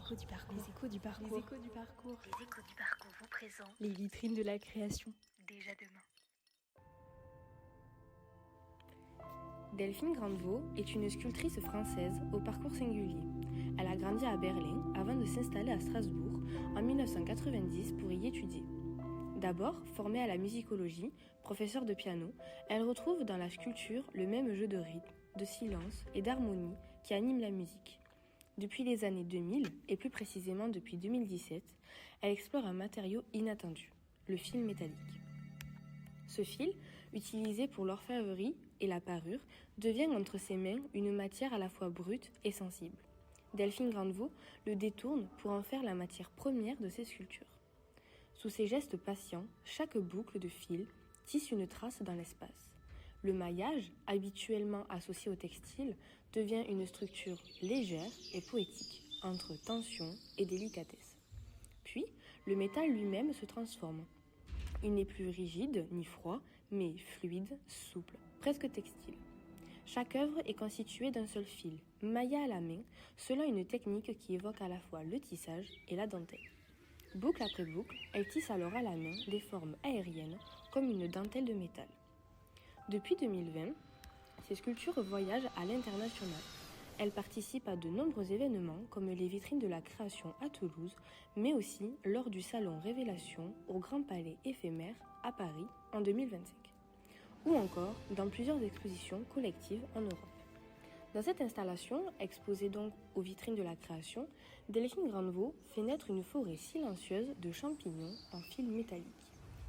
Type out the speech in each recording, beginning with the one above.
échos du parcours. Les échos du parcours. Les échos du parcours. Les échos du parcours vous présentent Les vitrines de la création. Déjà demain. Delphine Grandvaux est une sculptrice française au parcours singulier. Elle a grandi à Berlin avant de s'installer à Strasbourg en 1990 pour y étudier. D'abord formée à la musicologie, professeure de piano, elle retrouve dans la sculpture le même jeu de rythme, de silence et d'harmonie qui anime la musique. Depuis les années 2000, et plus précisément depuis 2017, elle explore un matériau inattendu, le fil métallique. Ce fil, utilisé pour l'orfèvrerie et la parure, devient entre ses mains une matière à la fois brute et sensible. Delphine Grandvaux le détourne pour en faire la matière première de ses sculptures. Sous ses gestes patients, chaque boucle de fil tisse une trace dans l'espace. Le maillage, habituellement associé au textile, devient une structure légère et poétique, entre tension et délicatesse. Puis, le métal lui-même se transforme. Il n'est plus rigide ni froid, mais fluide, souple, presque textile. Chaque œuvre est constituée d'un seul fil, maillé à la main, selon une technique qui évoque à la fois le tissage et la dentelle. Boucle après boucle, elle tisse alors à la main des formes aériennes, comme une dentelle de métal. Depuis 2020, ces sculptures voyagent à l'international. Elles participent à de nombreux événements comme les vitrines de la création à Toulouse, mais aussi lors du salon Révélation au Grand Palais éphémère à Paris en 2025, ou encore dans plusieurs expositions collectives en Europe. Dans cette installation, exposée donc aux vitrines de la création, Delphine Grandvaux fait naître une forêt silencieuse de champignons en fil métallique.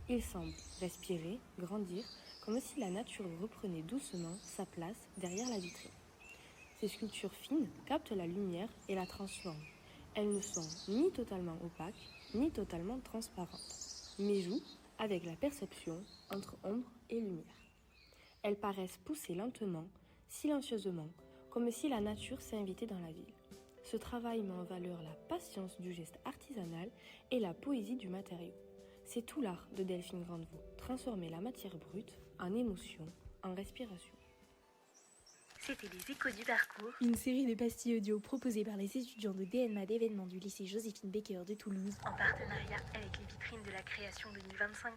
Ils semblent respirer, grandir, comme si la nature reprenait doucement sa place derrière la vitrine. Ces sculptures fines captent la lumière et la transforment. Elles ne sont ni totalement opaques, ni totalement transparentes, mais jouent avec la perception entre ombre et lumière. Elles paraissent pousser lentement, silencieusement, comme si la nature s'invitait dans la ville. Ce travail met en valeur la patience du geste artisanal et la poésie du matériau. C'est tout l'art de Delphine Grandvaux, transformer la matière brute en émotion, en respiration. C'était les échos du parcours. Une série de pastilles audio proposées par les étudiants de DNMA d'événements du lycée Joséphine Baker de Toulouse En partenariat avec les vitrines de la création 2025.